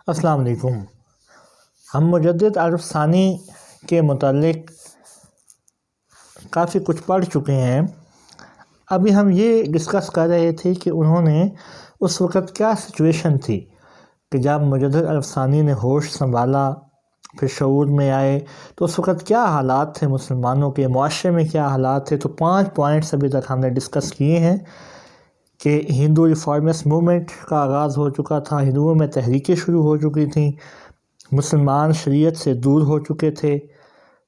السلام علیکم۔ ہم مجدد عارف ثانی کے متعلق کافی کچھ پڑھ چکے ہیں۔ ابھی ہم یہ ڈسکس کر رہے تھے کہ انہوں نے اس وقت کیا سچویشن تھی کہ جب مجدد عارف ثانی نے ہوش سنبھالا، پھر شعور میں آئے، تو اس وقت کیا حالات تھے مسلمانوں کے، معاشرے میں کیا حالات تھے۔ تو 5 پوائنٹس ابھی تک ہم نے ڈسکس کیے ہیں کہ ہندو ریفارمسٹ موومنٹ کا آغاز ہو چکا تھا، ہندوؤں میں تحریکیں شروع ہو چکی تھیں، مسلمان شریعت سے دور ہو چکے تھے،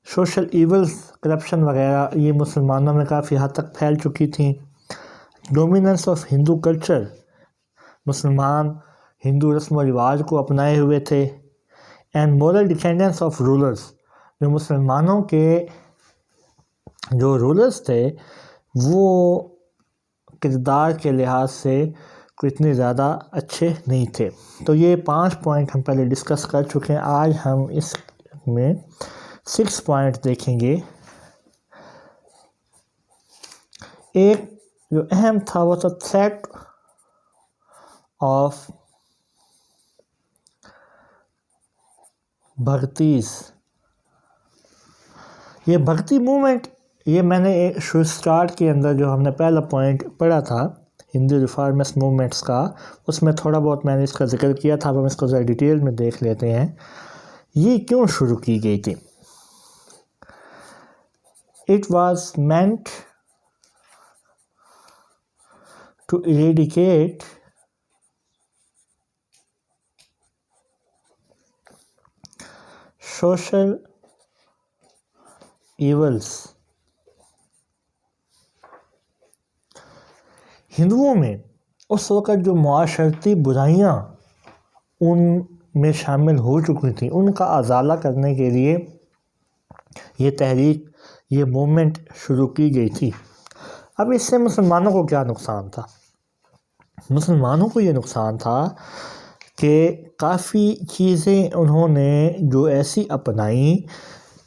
سوشل ایولز، کرپشن وغیرہ یہ مسلمانوں میں کافی حد تک پھیل چکی تھیں، ڈومیننس آف ہندو کلچر، مسلمان ہندو رسم و رواج کو اپنائے ہوئے تھے، and moral dependence of rulers, جو مسلمانوں کے جو رولرز تھے وہ کردار کے لحاظ سے کوئی اتنے زیادہ اچھے نہیں تھے۔ تو یہ 5 پوائنٹ ہم پہلے ڈسکس کر چکے ہیں۔ آج ہم اس میں 6 پوائنٹ دیکھیں گے۔ ایک جو اہم تھا وہ تھا تھریٹ آف بھگتیز۔ یہ بھکتی موومنٹ، یہ میں نے شروع سٹارٹ کے اندر جو ہم نے پہلا پوائنٹ پڑھا تھا ہندو ریفارمسٹ موومنٹس کا، اس میں تھوڑا بہت میں نے اس کا ذکر کیا تھا۔ اب ہم اس کو ذرا ڈیٹیل میں دیکھ لیتے ہیں یہ کیوں شروع کی گئی تھی۔ It was meant to eradicate social evils۔ ہندوؤں میں اس وقت جو معاشرتی برائیاں ان میں شامل ہو چکی تھیں، ان کا ازالہ کرنے کے لیے یہ تحریک، یہ موومنٹ شروع کی گئی تھی۔ اب اس سے مسلمانوں کو کیا نقصان تھا؟ مسلمانوں کو یہ نقصان تھا کہ کافی چیزیں انہوں نے جو ایسی اپنائیں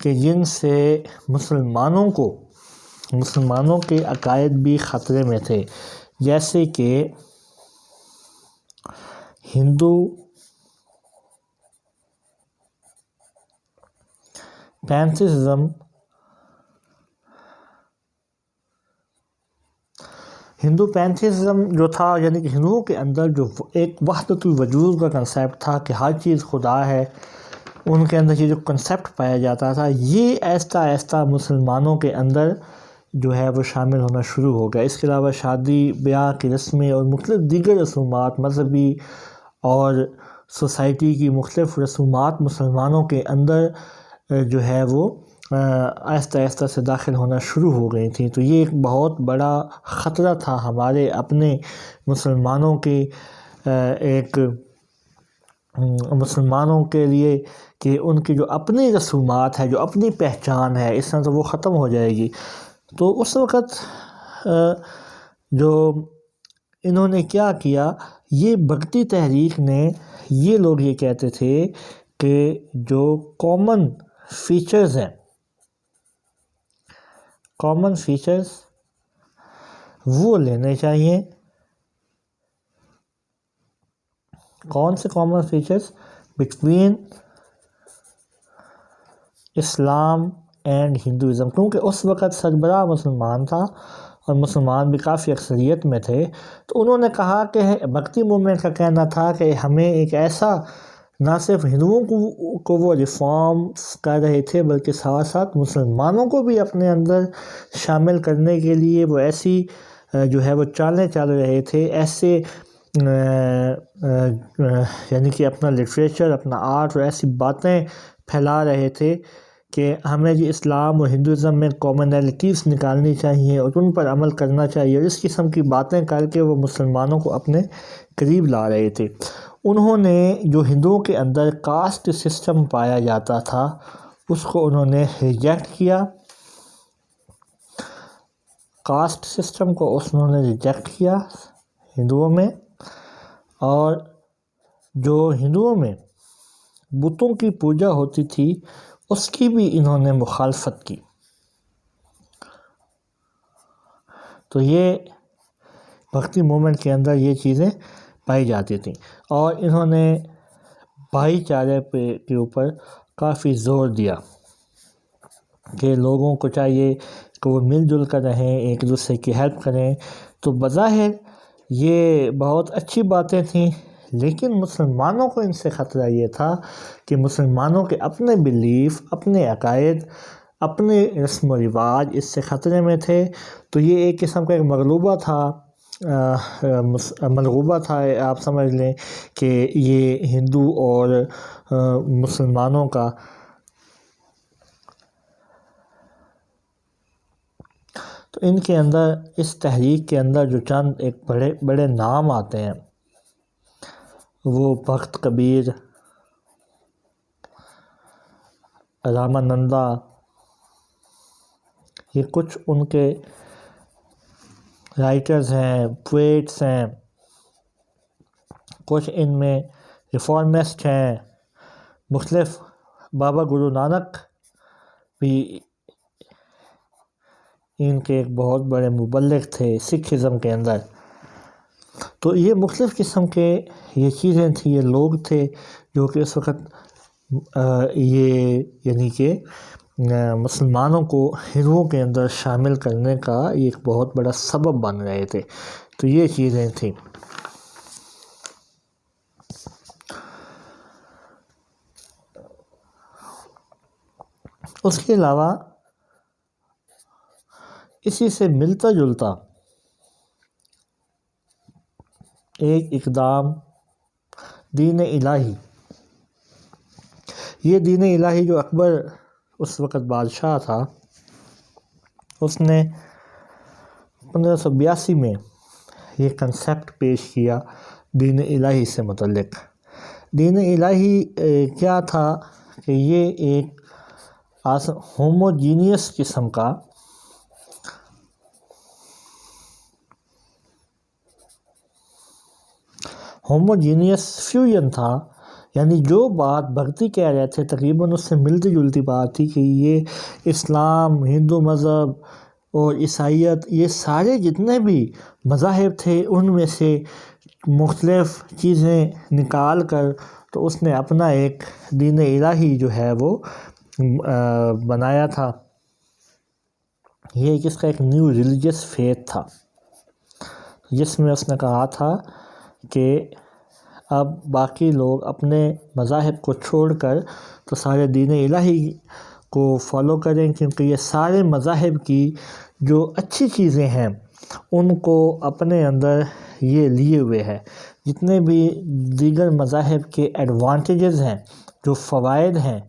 کہ جن سے مسلمانوں کے عقائد بھی خطرے میں تھے، جیسے کہ ہندو پینتھیزم، جو تھا، یعنی کہ ہندوؤں کے اندر جو ایک وحدت الوجود کا کنسیپٹ تھا کہ ہر چیز خدا ہے، ان کے اندر یہ جو کنسیپٹ پایا جاتا تھا، یہ آہستہ آہستہ مسلمانوں کے اندر جو ہے وہ شامل ہونا شروع ہو گیا۔ اس کے علاوہ شادی بیاہ کی رسمیں اور مختلف دیگر رسومات، مذہبی اور سوسائٹی کی مختلف رسومات مسلمانوں کے اندر جو ہے وہ آہستہ آہستہ سے داخل ہونا شروع ہو گئی تھیں۔ تو یہ ایک بہت بڑا خطرہ تھا ہمارے اپنے مسلمانوں کے لیے کہ ان کی جو اپنی رسومات ہے، جو اپنی پہچان ہے، اس طرح تو وہ ختم ہو جائے گی۔ تو اس وقت جو انہوں نے کیا کیا، یہ بھکتی تحریک نے، یہ لوگ یہ کہتے تھے کہ جو کامن فیچرز ہیں، کامن فیچرز وہ لینے چاہیے۔ کون سے common features? Between Islam and Hinduism, کیونکہ اس وقت سربراہ مسلمان تھا اور مسلمان بھی کافی اکثریت میں تھے۔ تو انہوں نے کہا کہ بھکتی موومنٹ کا کہنا تھا کہ ہمیں ایک ایسا، نہ صرف ہندوؤں کو وہ ریفارمز کر رہے تھے بلکہ ساتھ ساتھ مسلمانوں کو بھی اپنے اندر شامل کرنے کے لیے وہ ایسی جو ہے وہ چالیں چل رہے تھے، ایسے یعنی کہ اپنا لٹریچر، اپنا آرٹ اور ایسی باتیں پھیلا رہے تھے کہ ہمیں جی اسلام اور ہندوازم میں کامنالٹیز نکالنی چاہیے اور ان پر عمل کرنا چاہیے، اور اس قسم کی باتیں کر کے وہ مسلمانوں کو اپنے قریب لا رہے تھے۔ انہوں نے جو ہندوؤں کے اندر کاسٹ سسٹم پایا جاتا تھا اس کو انہوں نے ریجیکٹ کیا، کاسٹ سسٹم کو انہوں نے ریجیکٹ کیا ہندوؤں میں، اور جو ہندوؤں میں بتوں کی پوجا ہوتی تھی اس کی بھی انہوں نے مخالفت کی۔ تو یہ بھکتی موومنٹ کے اندر یہ چیزیں پائی جاتی تھیں، اور انہوں نے بھائی چارے کے اوپر کافی زور دیا کہ لوگوں کو چاہیے کہ وہ مل جل کر رہیں، ایک دوسرے کی ہیلپ کریں۔ تو بظاہر یہ بہت اچھی باتیں تھیں، لیکن مسلمانوں کو ان سے خطرہ یہ تھا کہ مسلمانوں کے اپنے بیلیف، اپنے عقائد، اپنے رسم و رواج اس سے خطرے میں تھے۔ تو یہ ایک قسم کا ایک ملغوبہ تھا، آپ سمجھ لیں کہ یہ ہندو اور مسلمانوں کا۔ تو ان کے اندر، اس تحریک کے اندر جو چند ایک بڑے بڑے نام آتے ہیں وہ بخت کبیر، رامانندا، یہ کچھ ان کے رائٹرز ہیں، پویٹس ہیں، کچھ ان میں ریفارمسٹ ہیں، مختلف بابا گرو نانک بھی ان کے ایک بہت بڑے مبلغ تھے سکھزم کے اندر۔ تو یہ مختلف قسم کے یہ چیزیں تھیں، یہ لوگ تھے جو کہ اس وقت یہ یعنی کہ مسلمانوں کو ہندوؤں کے اندر شامل کرنے کا ایک بہت بڑا سبب بن رہے تھے۔ تو یہ چیزیں تھیں۔ اس کے علاوہ اسی سے ملتا جلتا ایک اقدام دین الہی، یہ دین الہی جو اکبر اس وقت بادشاہ تھا، اس نے 1582 میں یہ کنسیپٹ پیش کیا دین الہی سے متعلق۔ دین الہی کیا تھا کہ یہ ایک ہوموجینیس قسم کا فیوژن تھا، یعنی جو بات بھگتی کہہ رہے تھے تقریباً اس سے ملتی جلتی بات تھی کہ یہ اسلام، ہندو مذہب اور عیسائیت، یہ سارے جتنے بھی مذاہب تھے ان میں سے مختلف چیزیں نکال کر تو اس نے اپنا ایک دین الہی جو ہے وہ بنایا تھا۔ یہ اس کا ایک نیو ریلیجس فیتھ تھا، جس میں اس نے کہا تھا کہ اب باقی لوگ اپنے مذاہب کو چھوڑ کر تو سارے دین الہی کو فالو کریں، کیونکہ یہ سارے مذاہب کی جو اچھی چیزیں ہیں ان کو اپنے اندر یہ لیے ہوئے ہے۔ جتنے بھی دیگر مذاہب کے ایڈوانٹیجز ہیں، جو فوائد ہیں،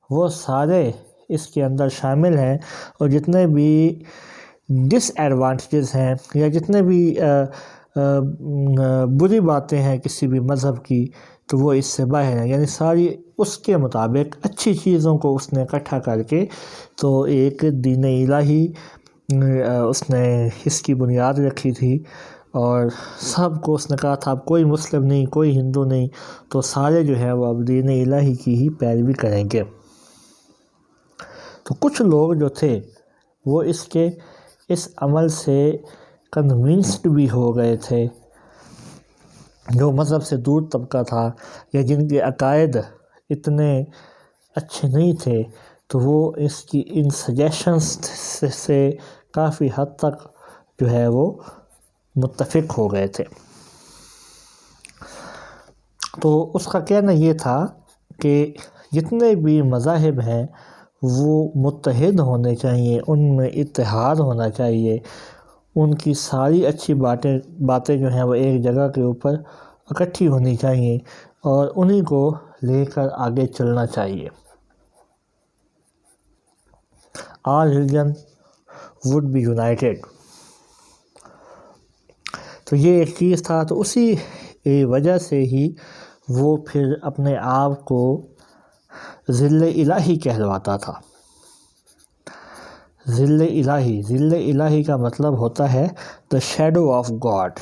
وہ سارے اس کے اندر شامل ہیں، اور جتنے بھی ڈس ایڈوانٹیجز ہیں یا جتنے بھی بری باتیں ہیں کسی بھی مذہب کی، تو وہ اس سے باہر ہیں۔ یعنی ساری اس کے مطابق اچھی چیزوں کو اس نے اکٹھا کر کے تو ایک دین الہی اس نے اس کی بنیاد رکھی تھی، اور سب کو اس نے کہا تھا اب کوئی مسلم نہیں، کوئی ہندو نہیں، تو سارے جو ہے وہ اب دین الہی کی ہی پیروی کریں گے۔ تو کچھ لوگ جو تھے وہ اس عمل سے کنونسڈ بھی ہو گئے تھے، جو مذہب سے دور طبقہ تھا یا جن کے عقائد اتنے اچھے نہیں تھے، تو وہ اس کی ان سجیشنز سے کافی حد تک جو ہے وہ متفق ہو گئے تھے۔ تو اس کا کہنا یہ تھا کہ جتنے بھی مذاہب ہیں وہ متحد ہونے چاہیے، ان میں اتحاد ہونا چاہیے، ان کی ساری اچھی باتیں جو ہیں وہ ایک جگہ کے اوپر اکٹھی ہونی چاہیے، اور انہی کو لے کر آگے چلنا چاہیے۔ All religion would be united۔ تو یہ ایک چیز تھا، تو اسی وجہ سے ہی وہ پھر اپنے آپ کو ظل الہی کہلواتا تھا۔ ظل الہی کا مطلب ہوتا ہے the shadow of God،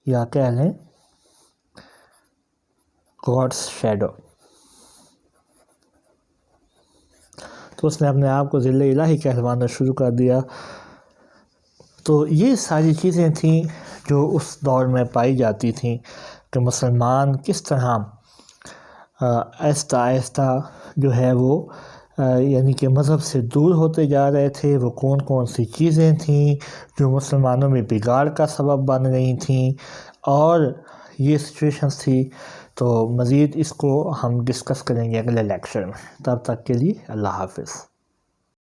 یا کہہ لیں God's shadow۔ تو اس نے اپنے آپ کو ظل الہی کہلوانا شروع کر دیا۔ تو یہ ساری چیزیں تھیں جو اس دور میں پائی جاتی تھیں کہ مسلمان کس طرح آہستہ آہستہ جو ہے وہ یعنی کہ مذہب سے دور ہوتے جا رہے تھے، وہ کون کون سی چیزیں تھیں جو مسلمانوں میں بگاڑ کا سبب بن رہی تھیں، اور یہ سچویشنز تھی۔ تو مزید اس کو ہم ڈسکس کریں گے اگلے لیکچر میں۔ تب تک کے لیے اللہ حافظ۔